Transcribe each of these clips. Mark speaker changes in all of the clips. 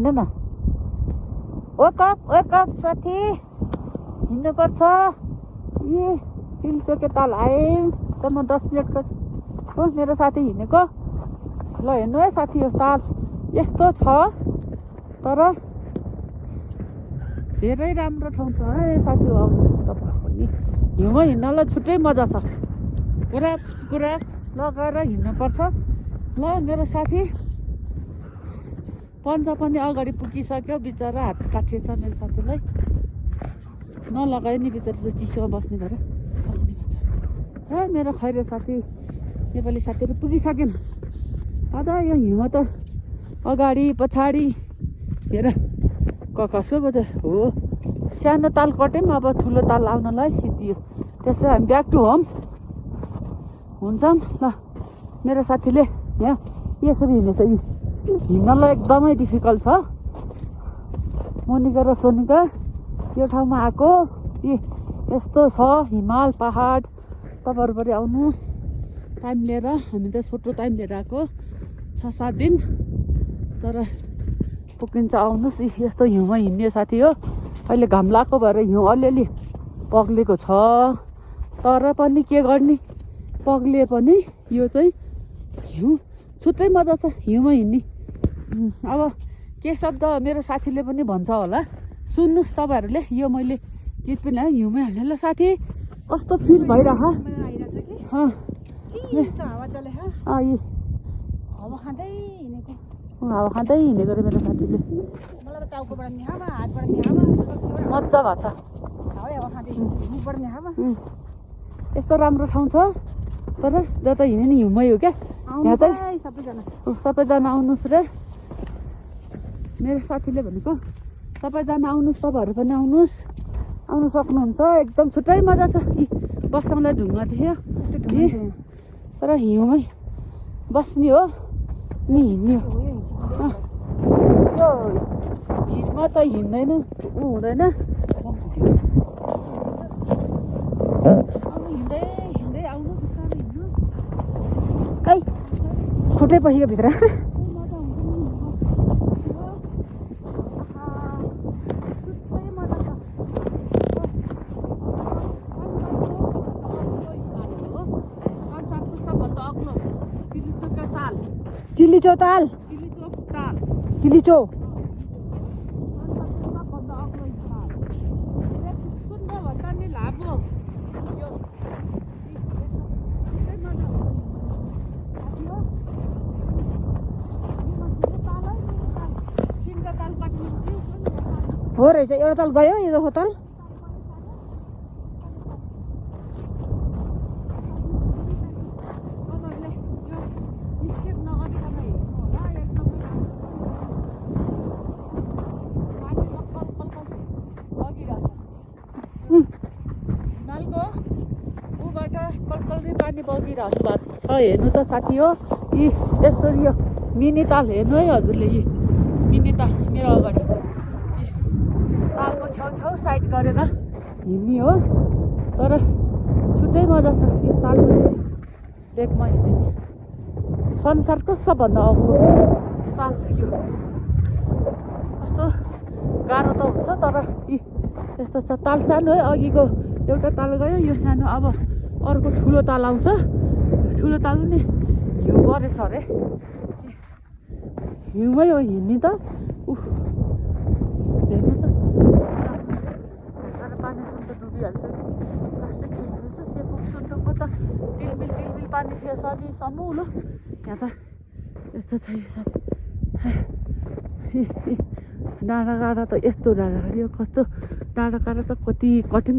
Speaker 1: हिँड्नु न wake up साथी हिँड्नुपर्छ ए तिलचोके ताल आएँ त म 10 मिनटको हो मेरो साथी हिँडेको ल हेर्नु है साथी यो ताल यस्तो छ तर धेरै राम्रो ठाउँ छ है साथी आउनुहोस् तपाईँहरू पनि हिउँमा हिँड्नलाई छुट्टै मजा छ पुरा लगाएर हिँड्नुपर्छ ल मेरो साथी पन्जा पनि अगाडि पुगिसक्यो बिचरा हात काटिएछ मेरो साथीलाई नलगायो नि बिचरा चिसोमा बस्ने भएर सक्ने भन्छ र मेरो खैरे साथी नेपाली साथीहरू पुगिसकेन अझ यो हिउँमा त अगाडि पछाडि हेर कसो बजे हो सानो ताल कट्यौँ अब ठुलो ताल आउनलाई सिद्धियो त्यसो हामी ब्याक टु होम हुन्छौँ ल मेरो साथीले यहाँ यसरी हिँडेछ यी हिँड्नलाई एकदमै डिफिकल्ट छ मोनिका र सोनिका यो ठाउँमा आएको यी यस्तो छ हिमाल पहाड तपाईँहरू पनि आउनु टाइम लिएर हामी त छोटो टाइम लिएर आएको 6-7 दिन तर पुगिन्छ आउनुहोस् यस्तो हिउँमा हिँड्ने साथी हो अहिले घाम लाग्को भएर हिउँ अलिअलि पग्लेको छ तर पनि के गर्ने पग्लिए पनि यो चाहिँ हिउँ छुट्टै मजा छ हिउँमा हिँड्ने अब के शब्द मेरो साथीले पनि भन्छ होला सुन्नुहोस् तपाईँहरूले यो मैले गीत पनि हिउँमै हाल्ने ल साथी कस्तो फिल भइरह हावा खाँदै हिँडेको रे मेरो साथीले मजा भएको छ यस्तो राम्रो ठाउँ छ तर जता हिँड्ने नि हिउँमै हो क्या यहाँ चाहिँ सबैजना आउनुहोस् रे मेरो साथीले भनेको सबैजना आउनुहोस् तपाईँहरू पनि आउनु सक्नुहुन्छ एकदम छुट्टै मजा छ बस्नलाई ढुङ्गा थियो तर हिउँमै बस्ने हो नि हिँड्ने हो यो हिँड्मा त हिँड्दैन हुँदैन हिँड्दै आउनु खै छुट्टै पसियो भित्र किलिचो हो रहेछ एउटा ताल गयो यो हो ताल बगिरहनु भएको छ हेर्नु त साथी हो यी यस्तो यो मिनी ताल हेर्नु है हजुरले यी मिनी ताल मेरो अगाडि तालको छेउछाउ साइड गरेर हिँड्ने हो तर छुट्टै मजा छ यो तालको डेकमा हिँड्ने संसारको सबभन्दा अग्लो ताल यो कस्तो गाह्रो त हुन्छ तर यी यस्तो छ ताल सानो है अघिको एउटा ताल गयो यो सानो अब अर्को ठुलो ताल आउँछ ठुलो ताल पनि हिउँ परेछ अरे हिउँमै हो हिँड्ने त हेर्नु त पानी सुन त डुबिहाल्छ कि प्लास्टिक छिल्छ सेपुक सुन्टुको त टिलबिल पानी थियो सलीसम्म ल यहाँ त यस्तो छ डाँडाकाँडा त यस्तो डाँडाकाँडी कस्तो डाँडाकाँडा त कति कठिन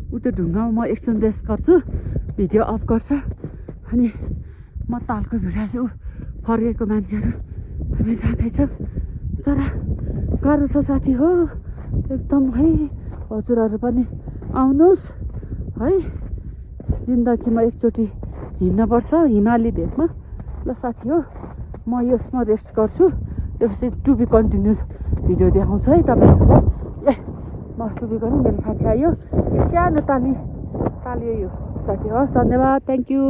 Speaker 1: ऊ त्यो ढुङ्गामा म एकछिन रेस्ट गर्छु भिडियो अफ गर्छ अनि म तालको भिडियो फर्केको मान्छेहरू हामी जाँदैछौँ तर गाह्रो छ साथी हो एकदम है हजुरहरू पनि आउनुहोस् है जिन्दगीमा एकचोटि हिँड्नुपर्छ हिमाली भेगमा ल साथी हो म यसमा रेस्ट गर्छु त्यसपछि टु बी कन्टिन्यू भिडियो देखाउँछु है तपाईँहरूलाई मस्त बिगर्नु मेरो साथी आयो सानो ताली यो साथी हस् धन्यवाद थ्याङ्क यू